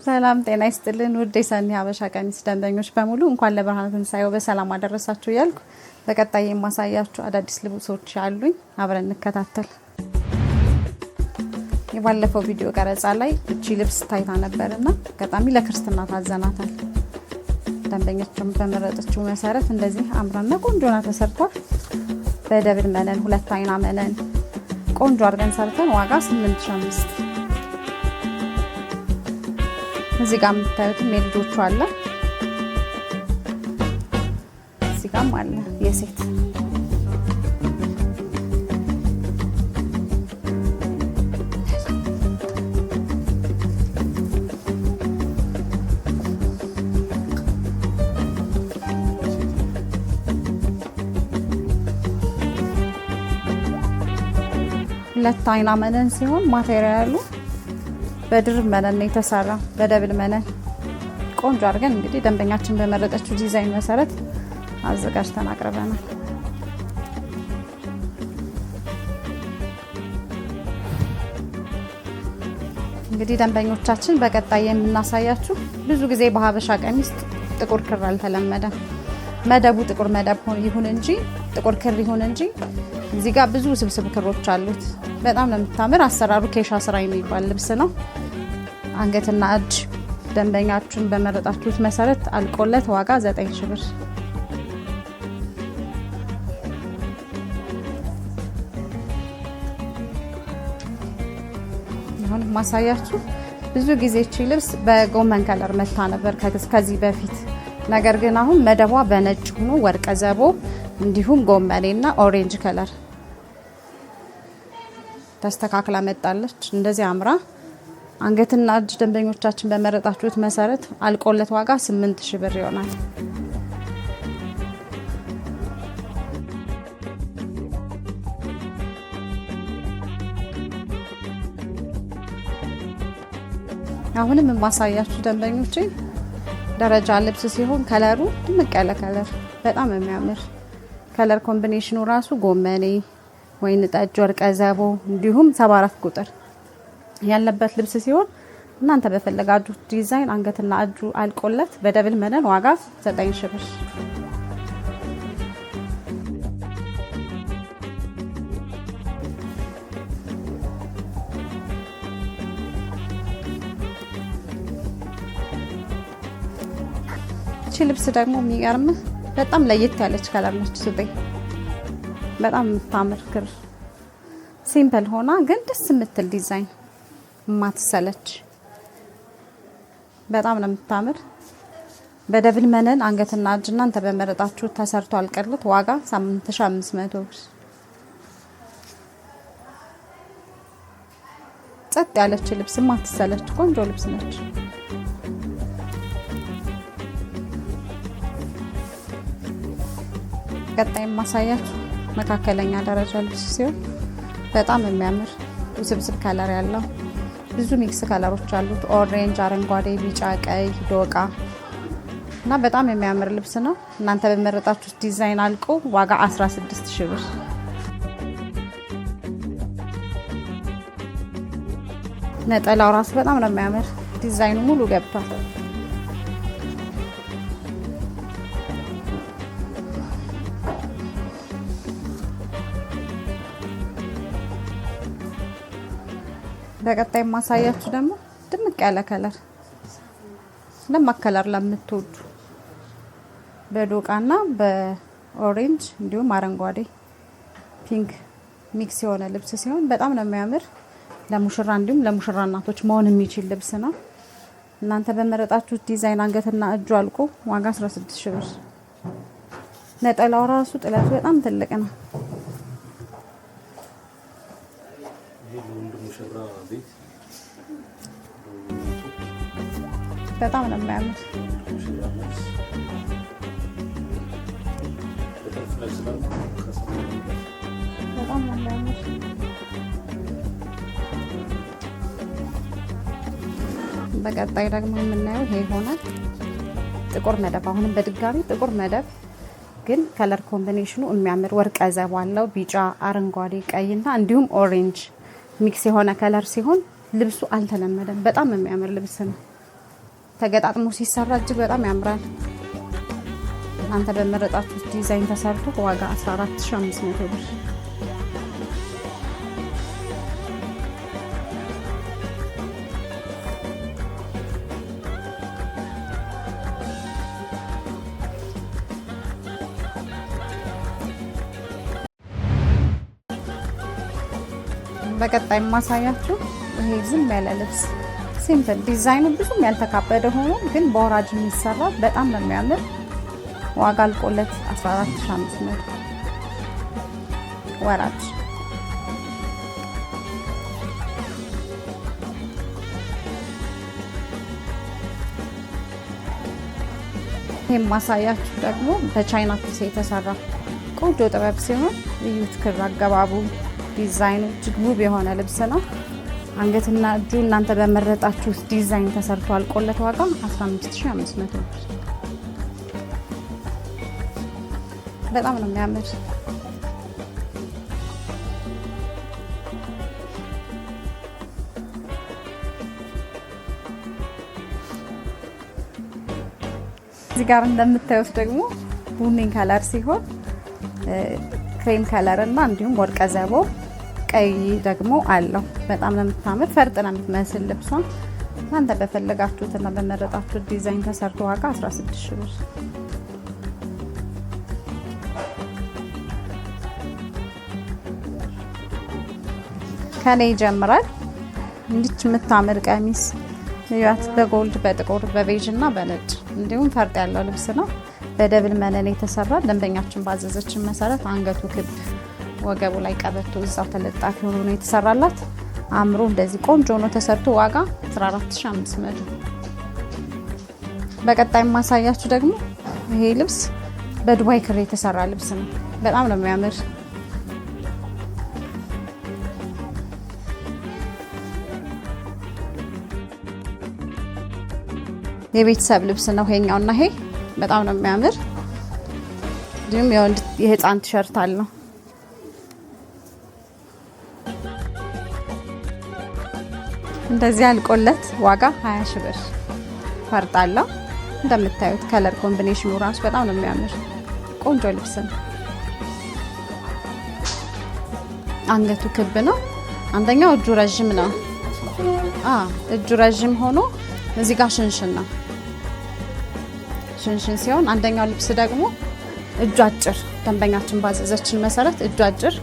ሰላም ጤና ይስጥልን ውድ የሰኒ ሀበሻ ቀሚስ ደንበኞች በሙሉ እንኳን ለብርሃነ ትንሳኤው በሰላም አደረሳችሁ እያልኩ በቀጣይ የማሳያችሁ አዳዲስ ልብሶች አሉኝ። አብረን እንከታተል። የባለፈው ቪዲዮ ቀረጻ ላይ እቺ ልብስ ታይታ ነበርና አጋጣሚ ለክርስትና ታዘናታል። ደንበኞችም በመረጠችው መሰረት እንደዚህ አምራና ቆንጆና ተሰርቷል። በደብል መነን ሁለት አይና መነን ቆንጆ አድርገን ሰርተን ዋጋ 8500 እዚህ ጋር የምታዩት ሜልዶቹ አለ። እዚህ ጋርም አለ የሴት ሁለት አይና መነን ሲሆን ማቴሪያሉ በድርብ መነን ነው የተሰራ። በደብል መነን ቆንጆ አድርገን እንግዲህ ደንበኛችን በመረጠችው ዲዛይን መሰረት አዘጋጅተን አቅርበናል። እንግዲህ ደንበኞቻችን በቀጣይ የምናሳያችሁ ብዙ ጊዜ በሀበሻ ቀሚስ ጥቁር ክር አልተለመደም። መደቡ ጥቁር መደብ ይሁን እንጂ ጥቁር ክር ይሁን እንጂ እዚህ ጋር ብዙ ስብስብ ክሮች አሉት። በጣም ነው የምታምር። አሰራሩ ኬሻ ስራ የሚባል ልብስ ነው። አንገትና እጅ ደንበኛችሁን በመረጣችሁት መሰረት አልቆለት ዋጋ 9000 ብር። አሁን ማሳያችሁ ብዙ ጊዜ እቺ ልብስ በጎመን ከለር መታ ነበር ከዚህ በፊት። ነገር ግን አሁን መደቧ በነጭ ሆኖ ወርቀ ዘቦ እንዲሁም ጎመኔና ኦሬንጅ ከለር ተስተካክላ መጣለች። እንደዚህ አምራ አንገትና እጅ ደንበኞቻችን በመረጣችሁት መሰረት አልቆለት ዋጋ 8000 ብር ይሆናል። አሁንም የማሳያችሁ ደንበኞቼ ደረጃ ልብስ ሲሆን ከለሩ ድምቅ ያለ ከለር በጣም የሚያምር ከለር ኮምቢኔሽኑ ራሱ ጎመኔ ወይን ጠጅ ወርቀ ዘቦ እንዲሁም 74 ቁጥር ያለበት ልብስ ሲሆን እናንተ በፈለጋችሁት ዲዛይን አንገትና እጁ አልቆለት በደብል መነን ዋጋ 9000 ብር። እቺ ልብስ ደግሞ የሚገርም በጣም ለየት ያለች ከለር ነች። ስበይ በጣም የምታምር ክር ሲምፕል ሆና ግን ደስ የምትል ዲዛይን ማትሰለች በጣም ነው የምታምር። በደብል መነን አንገትና እጅ እናንተ በመረጣችሁ ተሰርቶ አልቀርለት ዋጋ 8500 ብር። ጸጥ ያለች ልብስ ማትሰለች ቆንጆ ልብስ ነች። ቀጣይ ማሳያችሁ መካከለኛ ደረጃ ልብስ ሲሆን በጣም የሚያምር ውስብስብ ከለር ያለው ብዙ ሚክስ ከለሮች አሉት። ኦሬንጅ፣ አረንጓዴ፣ ቢጫ፣ ቀይ፣ ዶቃ እና በጣም የሚያምር ልብስ ነው። እናንተ በመረጣችሁት ዲዛይን አልቆ ዋጋ 16000 ብር። ነጠላው ራሱ በጣም ነው የሚያምር። ዲዛይኑ ሙሉ ገብቷል። በቀጣይ ማሳያችሁ ደግሞ ድምቅ ያለ ከለር ደማቅ ከለር ለምትወዱ በዶቃና በኦሬንጅ እንዲሁም አረንጓዴ ፒንክ ሚክስ የሆነ ልብስ ሲሆን በጣም ነው የሚያምር። ለሙሽራ እንዲሁም ለሙሽራ እናቶች መሆን የሚችል ልብስ ነው። እናንተ በመረጣችሁት ዲዛይን አንገትና እጁ አልቆ ዋጋ 16000 ብር። ነጠላው ራሱ ጥለቱ በጣም ትልቅ ነው። በጣም ነው የሚያምር። በጣም ነው የሚያምር። በቀጣይ ደግሞ የምናየው ይሄ ይሆናል። ጥቁር መደብ አሁንም በድጋሚ ጥቁር መደብ ግን ከለር ኮምቢኔሽኑ የሚያምር ወርቀ ዘቦ አለው። ቢጫ፣ አረንጓዴ፣ ቀይና እንዲሁም ኦሬንጅ ሚክስ የሆነ ከለር ሲሆን ልብሱ አልተለመደም። በጣም የሚያምር ልብስ ነው። ተገጣጥሞ ሲሰራ እጅግ በጣም ያምራል። እናንተ በመረጣችሁት ዲዛይን ተሰርቶ ዋጋ 14500 ብር። በቀጣይ ማሳያችሁ ይሄ ዝም ያለ ልብስ ሲምፕል ዲዛይኑ ብዙም ያልተካበደ ሆኖ ግን በወራጅ የሚሰራ በጣም ነው የሚያምር። ዋጋ አልቆለት 14500 ወራጅ። ይሄን ማሳያችሁ ደግሞ በቻይና ፒስ የተሰራ ቆንጆ ጥበብ ሲሆን ልዩት ክር አገባቡ ዲዛይኑ እጅግ ውብ የሆነ ልብስ ነው። አንገትና እጁ እናንተ በመረጣችሁት ዲዛይን ተሰርቶ አልቆለት ዋጋ 15500 ብር። በጣም ነው የሚያምር። እዚህ ጋር እንደምታዩት ደግሞ ቡኒ ከለር ሲሆን ክሬም ከለር እና እንዲሁም ወርቀ ዘቦ ቀይ ደግሞ አለው። በጣም ነው የምታምር። ፈርጥ ነው የምትመስል ልብሷ። እናንተ በፈለጋችሁትና በመረጣችሁት ዲዛይን ተሰርቶ ዋጋ 16000 ብር። ከኔ ይጀምራል። እንዲች የምታምር ቀሚስ ያት በጎልድ በጥቁር በቤጅ እና በነጭ እንዲሁም ፈርጥ ያለው ልብስ ነው። በደብል መነን የተሰራ ደንበኛችን ባዘዘችን መሰረት አንገቱ ክብ ወገቡ ላይ ቀበቶ እዛው ተለጣፊ ሆኖ ነው የተሰራላት። አምሮ እንደዚህ ቆንጆ ነው ተሰርቶ ዋጋ 14500። በቀጣይ ማሳያችሁ ደግሞ ይሄ ልብስ በዱባይ ክር የተሰራ ልብስ ነው። በጣም ነው የሚያምር። የቤተሰብ ልብስ ነው ይሄኛውና ይሄ በጣም ነው የሚያምር። እንዲሁም የህፃን ቲሸርት አለው። እንደዚህ አልቆለት ዋጋ 20000 ብር። ፈርጥ አለው እንደምታዩት። ከለር ኮምቢኔሽኑ ራሱ በጣም ነው የሚያምር። ቆንጆ ልብስ ነው። አንገቱ ክብ ነው። አንደኛው እጁ ረጅም ነው። እጁ ረጅም ሆኖ እዚህ ጋር ሽንሽን ነው። ሽንሽን ሲሆን አንደኛው ልብስ ደግሞ እጁ አጭር፣ ደንበኛችን ባዘዘችን መሰረት እጁ አጭር፣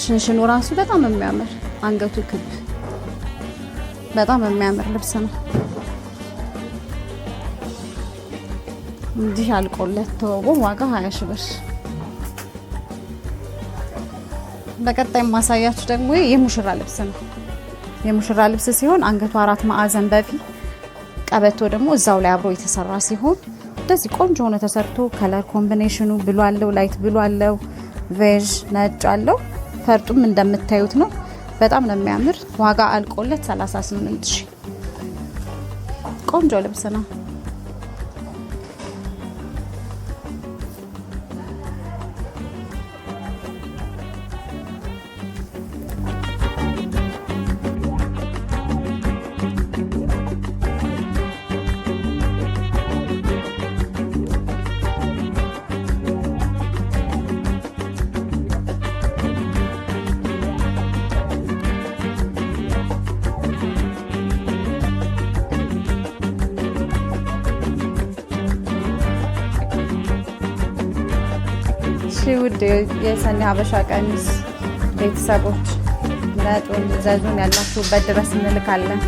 ሽንሽኑ ራሱ በጣም የሚያምር፣ አንገቱ ክብ፣ በጣም የሚያምር ልብስ ነው። እንዲህ አልቆለት ተወው ዋጋ 20000 ብር። በቀጣይ ማሳያችሁ ደግሞ የሙሽራ ልብስ ነው። የሙሽራ ልብስ ሲሆን አንገቱ 4 ማዕዘን በፊት ቀበቶ ደግሞ እዛው ላይ አብሮ የተሰራ ሲሆን እንደዚህ ቆንጆ ሆኖ ተሰርቶ ከለር ኮምቢኔሽኑ ብሉ አለው፣ ላይት ብሉ አለው፣ ቬጅ ነጭ አለው። ፈርጡም እንደምታዩት ነው። በጣም ነው የሚያምር። ዋጋ አልቆለት 38000። ቆንጆ ልብስ ነው። ውድ የሰኒ ሀበሻ ቀሚስ ቤተሰቦች ምረጡን፣ ዘዙን፣ ያላችሁበት ድረስ እንልካለን።